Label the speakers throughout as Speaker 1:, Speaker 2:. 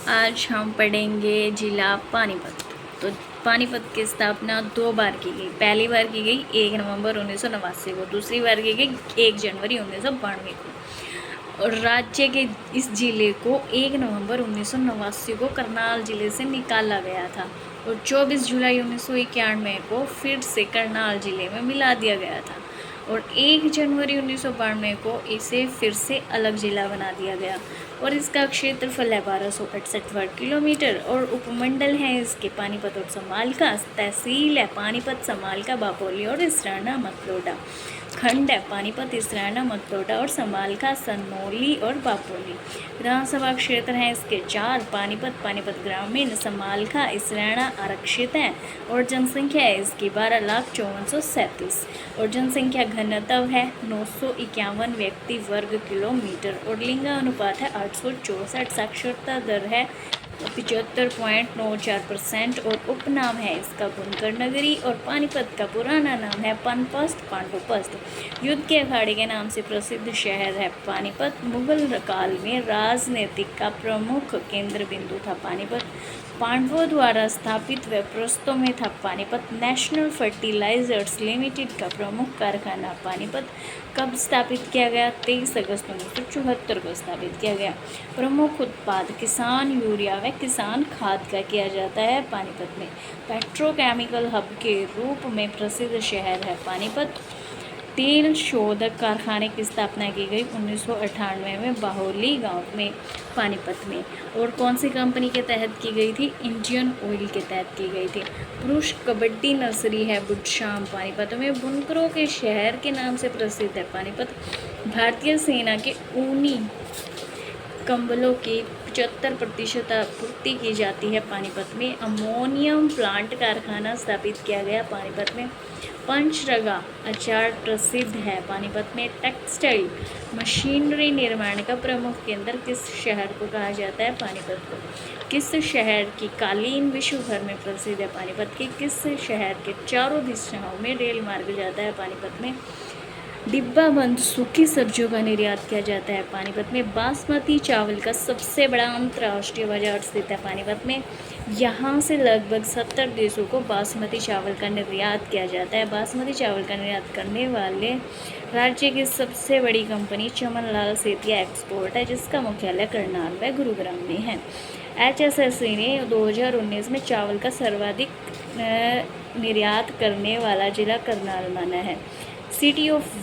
Speaker 1: आज हम पढ़ेंगे जिला पानीपत। तो पानीपत की स्थापना 2 बार की गई। पहली बार की गई 1 नवंबर 1989 को, दूसरी बार की गई 1 जनवरी 1992 को। और राज्य के इस जिले को 1 नवंबर 1989 को करनाल जिले से निकाला गया था और 24 जुलाई 1991 को फिर से करनाल जिले में मिला दिया गया था और 1 जनवरी 1992 को इसे फिर से अलग जिला बना दिया गया और इसका क्षेत्रफल है 1268 वर्ग किलोमीटर और उपमंडल है इसके पानीपत और समालका। तहसील है पानीपत, समालका, बापोली और इसराना मतलोडा। खंड है पानीपत, इसराना, मतलोडा और समालका, सनोली और बापोली। विधानसभा क्षेत्र हैं इसके 4, पानीपत, पानीपत ग्रामीण, समालका, इसराना आरक्षित है और जनसंख्या है इसकी 12,54,37 और जनसंख्या घनत्व है 951 व्यक्ति वर्ग किलोमीटर और लिंगानुपात है 864। साक्षरता दर है 75.94% और उपनाम है इसका बुनकर नगरी और पानीपत का पुराना नाम है पनपस्त, पांडुपस्त। युद्ध के अखाड़े के नाम से प्रसिद्ध शहर है पानीपत। मुगल काल में राजनीतिक का प्रमुख केंद्र बिंदु था पानीपत। पांडवों द्वारा स्थापित व प्रस्तों में था पानीपत। नेशनल फर्टिलाइजर्स लिमिटेड का प्रमुख कारखाना पानीपत। कब स्थापित किया गया? 23 अगस्त 1974 को स्थापित किया गया। प्रमुख उत्पाद किसान यूरिया व किसान खाद का किया जाता है पानीपत में। पेट्रोकेमिकल हब के रूप में प्रसिद्ध शहर है पानीपत। तेल शोधक कारखाने की स्थापना की गई 1998 में बाहोली गांव में पानीपत में। और कौन सी कंपनी के तहत की गई थी? इंडियन ऑयल के तहत की गई थी। पुरुष कबड्डी नर्सरी है बुडशाम पानीपत में। बुनकरों के शहर के नाम से प्रसिद्ध है पानीपत। भारतीय सेना के ऊनी कंबलों की 75% आपूर्ति की जाती है पानीपत में। अमोनियम प्लांट कारखाना स्थापित किया गया पानीपत में। पंचरगा अचार प्रसिद्ध है पानीपत में। टेक्सटाइल मशीनरी निर्माण का प्रमुख केंद्र किस शहर को कहा जाता है? पानीपत को। किस शहर की कालीन विश्व भर में प्रसिद्ध है? पानीपत की। किस शहर के चारों दिशाओं में रेल मार्ग जाता है? पानीपत में। डिब्बा बंद सूखी सब्जियों का निर्यात किया जाता है पानीपत में। बासमती चावल का सबसे बड़ा अंतर्राष्ट्रीय बाजार स्थित है पानीपत में। यहाँ से लगभग 70 देशों को बासमती चावल का निर्यात किया जाता है। बासमती चावल का निर्यात करने वाले राज्य की सबसे बड़ी कंपनी चमनलाल सेतिया एक्सपोर्ट है जिसका मुख्यालय करनाल व गुरुग्राम में है। HSSC ने 2019 में चावल का सर्वाधिक निर्यात करने वाला जिला करनाल माना है। सिटी ऑफ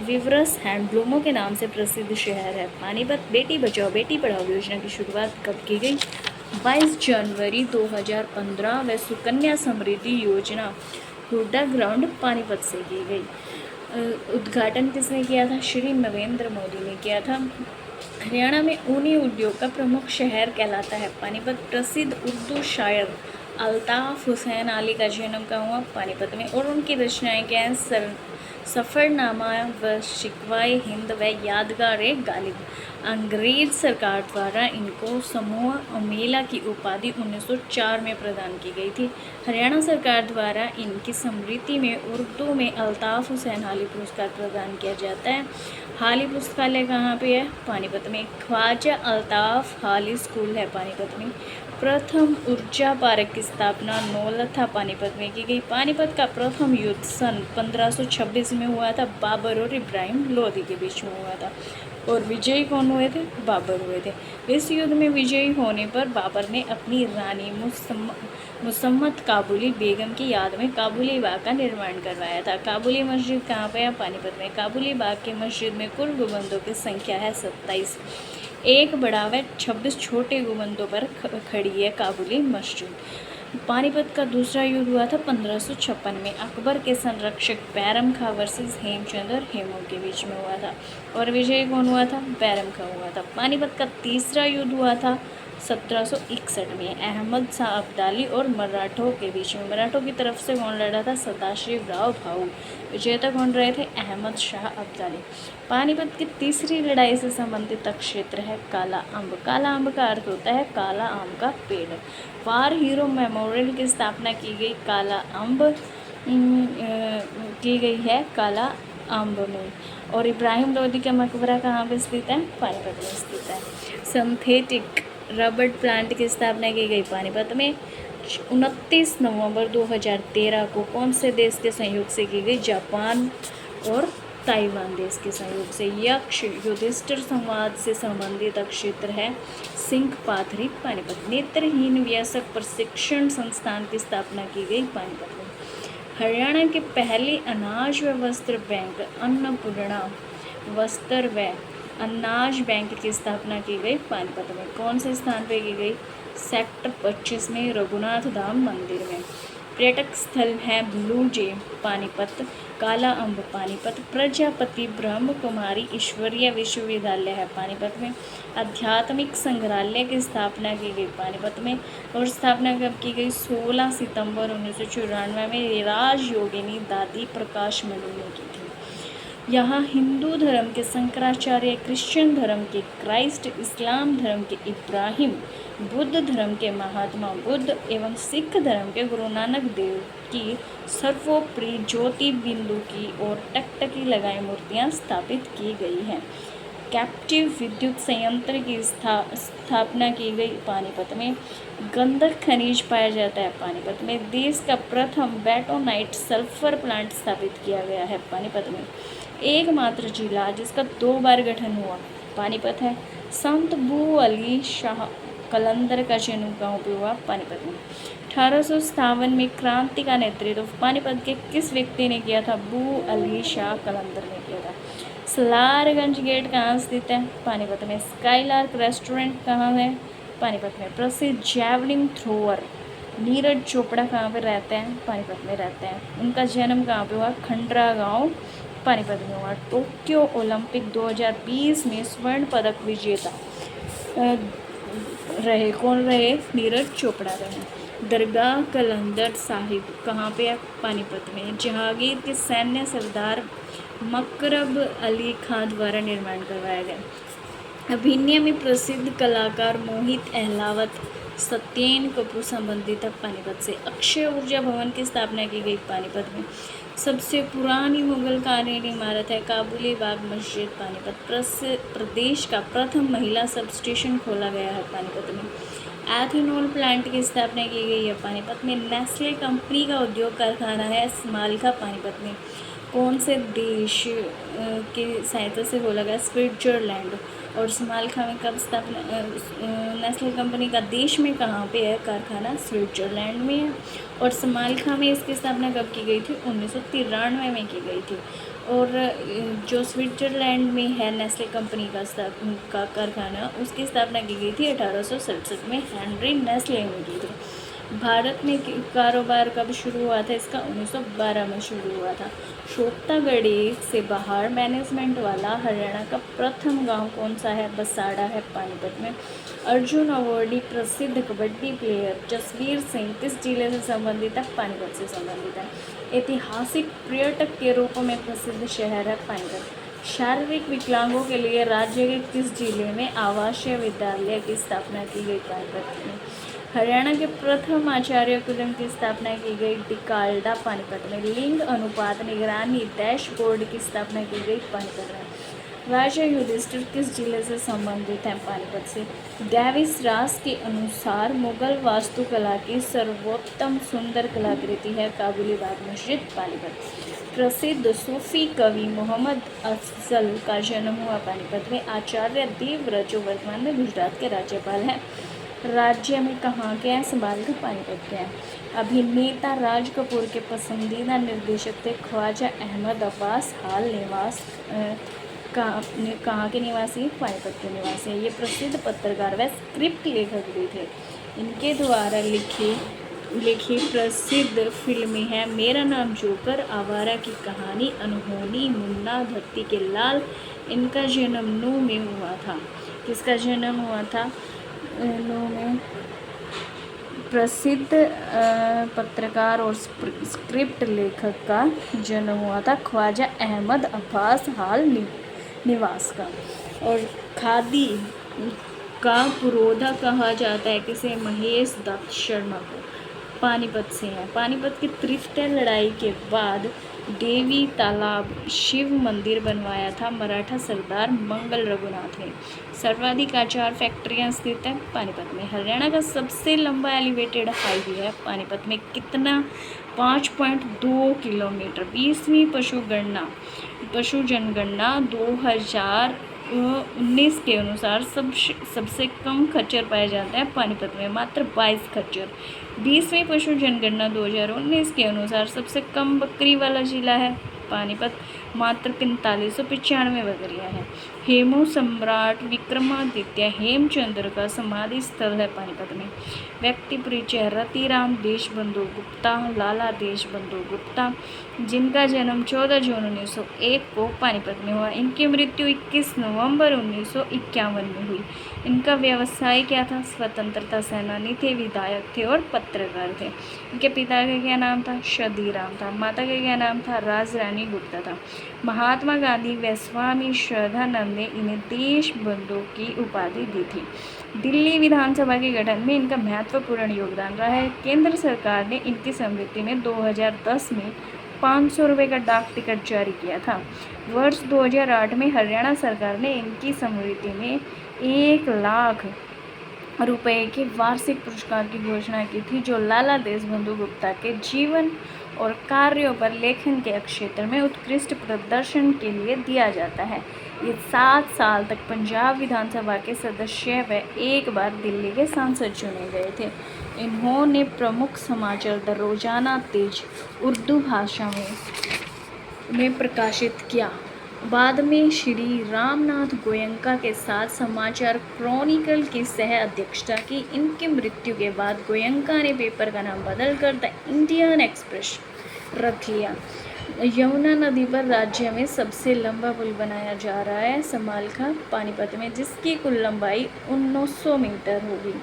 Speaker 1: वीवरस हैंडलूमों के नाम से प्रसिद्ध शहर है पानीपत। बेटी बचाओ बेटी पढ़ाओ योजना की शुरुआत कब की गई? 22 जनवरी 2015 व सुकन्या समृद्धि योजना हुड्डा ग्राउंड पानीपत से की गई। उद्घाटन किसने किया था? श्री नरेंद्र मोदी ने किया था। हरियाणा में ऊनी उद्योग का प्रमुख शहर कहलाता है पानीपत। प्रसिद्ध उर्दू शायर अल्ताफ़ हुसैन अली का जन्म कहाँ हुआ? पानीपत में। और उनकी रचनाएं क्या हैं? सफ़रनामा व शिकवाए हिंद व यादगार गालिब। अंग्रेज सरकार द्वारा इनको समूह अमीला की उपाधि 1904 में प्रदान की गई थी। हरियाणा सरकार द्वारा इनकी स्मृति में उर्दू में अल्ताफ़ हुसैन हाली पुरस्कार प्रदान किया जाता है। हाली पुस्तकालय कहाँ पे है? पानीपत में। ख्वाजा अल्ताफ़ हाली स्कूल है पानीपत में। प्रथम ऊर्जा पार्क की स्थापना नौलथा पानीपत में की गई। पानीपत का प्रथम युद्ध सन 1526 में हुआ था। बाबर और इब्राहिम लोदी के बीच में हुआ था और विजयी कौन हुए थे? बाबर हुए थे। इस युद्ध में विजयी होने पर बाबर ने अपनी रानी मुसम्मत काबुली बेगम की याद में काबुली बाग का निर्माण करवाया था। काबुली मस्जिद कहाँ पे है? पानीपत में। काबुली बाग की मस्जिद में कुल गुंबदों की संख्या है 27। एक बड़ा व 26 छोटे गुंबदों पर खड़ी है काबुली मस्जिद। पानीपत का दूसरा युद्ध हुआ था 1556 में। अकबर के संरक्षक बैरम खां वर्सेस हेमचंद और हेमू के बीच में हुआ था और विजयी कौन हुआ था? बैरम खां हुआ था। पानीपत का तीसरा युद्ध हुआ था 1761 में अहमद शाह अब्दाली और मराठों के बीच में। मराठों की तरफ से कौन लड़ा था? सदाशिव राव भाऊ। विजेता कौन रहे थे? अहमद शाह अब्दाली। पानीपत की तीसरी लड़ाई से संबंधित क्षेत्र है काला अम्ब। काला अम्ब का अर्थ होता है काला आम का पेड़। वार हीरो मेमोरियल की स्थापना की गई काला अम्ब की गई है काला अम्ब में। और इब्राहिम लोदी का मकबरा कहाँ पे स्थित है? पानीपत में स्थित है। सिंथेटिक रबड़ प्लांट की स्थापना की गई पानीपत में 29 नवंबर 2013 को कौन से देश के सहयोग से की गई? जापान और ताइवान देश के सहयोग से। यक्ष युधिष्ठिर संवाद से संबंधित क्षेत्र है सिंह पाथरी पानीपत। नेत्रहीन वयस्क प्रशिक्षण संस्थान की स्थापना की गई पानीपत में। हरियाणा के पहले अनाज व वस्त्र बैंक अन्नपूर्णा वस्त्र व अनाज बैंक की स्थापना की गई पानीपत में। कौन से स्थान पर की गई? सेक्टर 25 में रघुनाथ धाम मंदिर में। पर्यटक स्थल है ब्लू जे पानीपत, काला अम्ब पानीपत, प्रजापति ब्रह्म कुमारी ईश्वरीय विश्वविद्यालय है पानीपत में। आध्यात्मिक संग्रहालय की स्थापना की गई पानीपत में। और स्थापना कब की गई? 16 सितंबर 1994 में राजयोगिनी दादी प्रकाश मणि ने की थी। यहाँ हिंदू धर्म के शंकराचार्य, क्रिश्चियन धर्म के क्राइस्ट, इस्लाम धर्म के इब्राहिम, बुद्ध धर्म के महात्मा बुद्ध एवं सिख धर्म के गुरु नानक देव की सर्वोपरि ज्योति बिंदु की और टकटकी लगाई मूर्तियाँ स्थापित की गई हैं। कैप्टिव विद्युत संयंत्र की स्थापना की गई पानीपत में। गंधक खनिज पाया जाता है पानीपत में। देश का प्रथम बेटोनाइट सल्फर प्लांट स्थापित किया गया है पानीपत में। एकमात्र जिला जिसका 2 बार गठन हुआ पानीपत है। संत बू अली शाह कलंदर का जन्म गाँव पे हुआ? पानीपत में। 1857 में क्रांति का नेतृत्व पानीपत के किस व्यक्ति ने किया था? बू अली शाह कलंदर ने किया था। सलारगंज गेट कहाँ स्थित है? पानीपत में। स्काईलार्क रेस्टोरेंट कहाँ है? पानीपत में। प्रसिद्ध जैवलिन थ्रोअर नीरज चोपड़ा कहाँ पे रहते हैं? पानीपत में रहते हैं। उनका जन्म कहाँ पे हुआ? खंडरा गांव पानीपत में हुआ। टोक्यो ओलंपिक 2020 में स्वर्ण पदक विजेता रहे कौन रहे? नीरज चोपड़ा रहे। दरगाह कलंदर साहिब कहाँ पे है? पानीपत में। जहांगीर के सैन्य सरदार मकरब अली खां द्वारा निर्माण करवाया गया। अभिनय में प्रसिद्ध कलाकार मोहित अहलावत, सत्येन कपूर संबंधित है पानीपत से। अक्षय ऊर्जा भवन की स्थापना की गई पानीपत में। सबसे पुरानी मुगल कालीन इमारत है काबुली बाग मस्जिद पानीपत। प्रदेश का प्रथम महिला सब स्टेशन खोला गया है पानीपत में। एथेनॉल प्लांट की स्थापना की गई है पानीपत में। नेस्ले कंपनी का उद्योग कारखाना है स्मालिका पानीपत में। कौन से देश की सहायता से खोला गया? स्विट्जरलैंड। और स्मालिका में कब स्थापना? नेस्ले कंपनी का देश में कहाँ पे है कारखाना? स्विट्जरलैंड में है। और स्मालिका में इसकी स्थापना कब की गई थी? 1993 में की गई थी। और जो स्विट्जरलैंड में है नेस्ले कंपनी का कारखाना, उसकी स्थापना की गई थी 1867 में हेनरी नेस्ले ने की थी। भारत में कारोबार कब शुरू हुआ था इसका? 1912 में शुरू हुआ था। शोक्तागढ़ी से बाहर मैनेजमेंट वाला हरियाणा का प्रथम गांव कौन सा है? बसाड़ा है पानीपत में। अर्जुन अवार्डी प्रसिद्ध कबड्डी प्लेयर जसवीर सिंह किस जिले से संबंधित है? पानीपत से संबंधित है। ऐतिहासिक पर्यटक के रूप में प्रसिद्ध शहर है पानीपत। शारीरिक विकलांगों के लिए राज्य के किस जिले में आवासीय विद्यालय की स्थापना की गई? पानीपत में। हरियाणा के प्रथम आचार्य कुलम की स्थापना की गई डिकाल्डा पानीपत में। लिंग अनुपात निगरानी डैशबोर्ड की स्थापना की गई पानीपत में। राजा युधिष्ठिर किस जिले से संबंधित हैं? पानीपत से। डेविस रास के अनुसार मुगल वास्तुकला की सर्वोत्तम सुंदर कलाकृति है काबुली बाग मस्जिद पानीपत। प्रसिद्ध सूफी कवि मोहम्मद अफजल का जन्म हुआ पानीपत में। आचार्य देवव्रत जो वर्तमान में गुजरात के राज्यपाल हैं। राज्य में कहाँ के हैं? स्मालिका पानीपत के हैं। अभिनेता राज कपूर के पसंदीदा निर्देशक थे ख्वाजा अहमद अब्बास। हाल निवास कहाँ के निवासी? पानीपत के निवासी हैं। ये प्रसिद्ध पत्रकार व स्क्रिप्ट लेखक भी थे। इनके द्वारा लिखी प्रसिद्ध फिल्में हैं मेरा नाम जोकर, आवारा की कहानी, अनहोनी, मुन्ना, धरती के लाल। इनका जन्म नू में हुआ था। किसका जन्म हुआ था? नू में। प्रसिद्ध पत्रकार और स्क्रिप्ट लेखक का जन्म हुआ था ख्वाजा अहमद अब्बास हाल निवास का। और खादी का पुरोधा कहा जाता है किसे? महेश दत्त शर्मा को। पानीपत से है। पानीपत की त्रिफला लड़ाई के बाद देवी तालाब शिव मंदिर बनवाया था मराठा सरदार मंगल रघुनाथ ने। सर्वाधिक आचार फैक्ट्रियाँ स्थित है पानीपत में। हरियाणा का सबसे लंबा एलिवेटेड हाईवे है पानीपत में कितना? 5.2 किलोमीटर। 20वीं पशु जनगणना 2019 के अनुसार सबसे कम खच्चर पाए जाते हैं पानीपत में, मात्र 22 खच्चर। 20वीं पशु जनगणना 2019 के अनुसार सबसे कम बकरी वाला जिला है पानीपत, मात्र 4595 बकरियां हैं। हेमू सम्राट विक्रमादित्य हेमचंद्र का समाधि स्थल है पानीपत में। व्यक्ति परिचय: रतिराम देशबंधु गुप्ता, लाला देशबंधु गुप्ता, जिनका जन्म 14 जून 1901 को पानीपत में हुआ। इनकी मृत्यु 21 नवंबर 1951 में हुई। इनका व्यवसाय क्या था? स्वतंत्रता सेनानी थे, विधायक थे और पत्रकार थे। इनके पिता का क्या नाम था? क्षदीराम था। माता का क्या नाम था? राजरानी गुप्ता था। महात्मा गांधी व स्वामी श्रद्धानंद ने इन्हें देशबंधु की उपाधि दी थी। दिल्ली विधानसभा के गठन में इनका महत्वपूर्ण योगदान रहा है। केंद्र सरकार ने इनकी स्मृति में 2010 में 500 रुपये का डाक टिकट जारी किया था। वर्ष 2008 में हरियाणा सरकार ने इनकी स्मृति में 1 लाख रुपए के वार्षिक पुरस्कार की घोषणा की थी, जो लाला देशबंधु गुप्ता के जीवन और कार्यों पर लेखन के क्षेत्र में उत्कृष्ट प्रदर्शन के लिए दिया जाता है। ये 7 साल तक पंजाब विधानसभा के सदस्य व 1 बार दिल्ली के सांसद चुने गए थे। इन्होंने प्रमुख समाचार द रोजाना तेज उर्दू भाषा में प्रकाशित किया। बाद में श्री रामनाथ गोयंका के साथ समाचार क्रॉनिकल की सह अध्यक्षता की। इनकी मृत्यु के बाद गोयंका ने पेपर का नाम बदलकर द इंडियन एक्सप्रेस रख लिया। यमुना नदी पर राज्य में सबसे लंबा पुल बनाया जा रहा है समालखा पानीपत में, जिसकी कुल लंबाई 1900 मीटर होगी।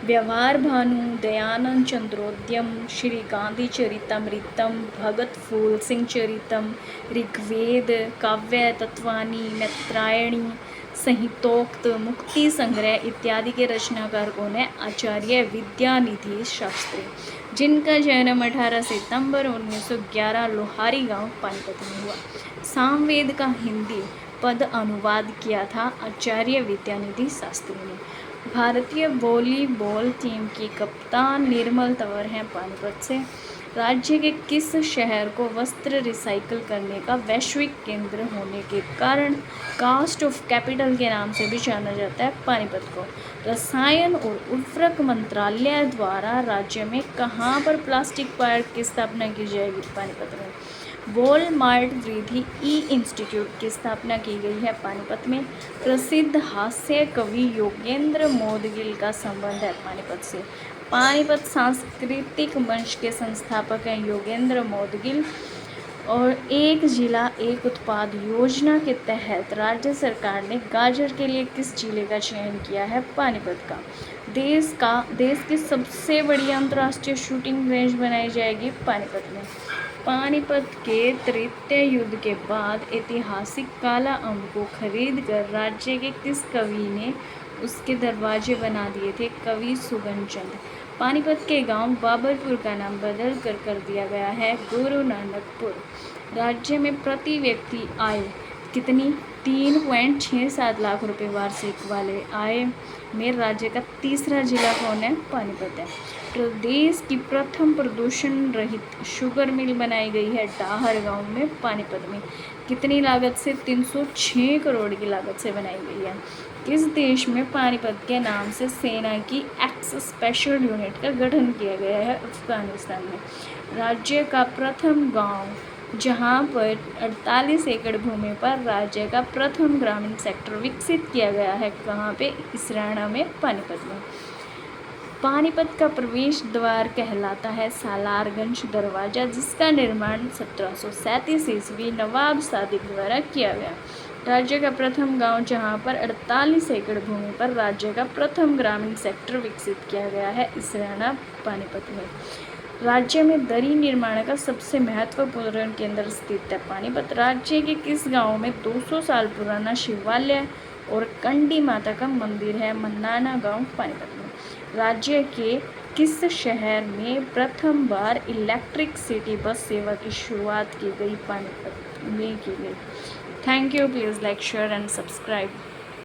Speaker 1: व्यवहार भानु, दयानंद चंद्रोद्यम, श्री गांधी चरितमृतम, भगत फूल सिंह चरितम, ऋग्वेद, काव्य तत्वानी, मैत्रायणी, संहितोक्त, मुक्ति संग्रह इत्यादि के रचनाकार कौन है? आचार्य विद्यानिधि शास्त्री, जिनका जन्म 18 सितंबर 1911 लोहारी गांव पानीपत में हुआ। सामवेद का हिंदी पद अनुवाद किया था आचार्य विद्यानिधि शास्त्री ने। भारतीय वॉलीबॉल टीम की कप्तान निर्मल तंवर हैं पानीपत से। राज्य के किस शहर को वस्त्र रिसाइकल करने का वैश्विक केंद्र होने के कारण कास्ट ऑफ कैपिटल के नाम से भी जाना जाता है पानीपत को? रसायन और उर्वरक मंत्रालय द्वारा राज्य में कहाँ पर प्लास्टिक पार्क की स्थापना की जाएगी? पानीपत में। वॉलमार्ट वृद्धि ई इंस्टीट्यूट की स्थापना की गई है पानीपत में। प्रसिद्ध हास्य कवि योगेंद्र मोदगिल का संबंध है पानीपत से। पानीपत सांस्कृतिक मंच के संस्थापक हैं योगेंद्र मोदगिल। और एक जिला एक उत्पाद योजना के तहत राज्य सरकार ने गाजर के लिए किस जिले का चयन किया है? पानीपत का। देश की सबसे बड़ी अंतर्राष्ट्रीय शूटिंग रेंज बनाई जाएगी पानीपत में। पानीपत के तृतीय युद्ध के बाद ऐतिहासिक काला अम्ब को खरीदकर राज्य के किस कवि ने उसके दरवाजे बना दिए थे? कवि सुगन चंद। पानीपत के गांव बाबरपुर का नाम बदल कर दिया गया है गुरु नानकपुर। राज्य में प्रति व्यक्ति आय कितनी? 3.67 लाख रुपए वार्षिक वाले आय में राज्य का तीसरा जिला कौन है? पानीपत है। प्रदेश की प्रथम प्रदूषण रहित शुगर मिल बनाई गई है डाहर गांव में पानीपत में। कितनी लागत से? 306 करोड़ की लागत से बनाई गई है। किस देश में पानीपत के नाम से सेना की एक्स स्पेशल यूनिट का गठन किया गया है? अफगानिस्तान में। राज्य का प्रथम गांव जहां पर 48 एकड़ भूमि पर राज्य का प्रथम ग्रामीण सेक्टर विकसित किया गया है, कहाँ पे? इसराना में पानीपत में। पानीपत का प्रवेश द्वार कहलाता है सालारगंज दरवाजा, जिसका निर्माण 1737 ईस्वी नवाब सादिक द्वारा किया गया। राज्य का प्रथम गांव जहां पर 48 एकड़ भूमि पर राज्य का प्रथम ग्रामीण सेक्टर विकसित किया गया है, इसराना पानीपत में। राज्य में दरी निर्माण का सबसे महत्वपूर्ण केंद्र स्थित है पानीपत। राज्य के किस गांव में 200 साल पुराना शिवालय और कंडी माता का मंदिर है? मन्नाना गांव पानीपत में। राज्य के किस शहर में प्रथम बार इलेक्ट्रिक सिटी बस सेवा की शुरुआत की गई? पानीपत में की गई। Thank you. Please like share and subscribe.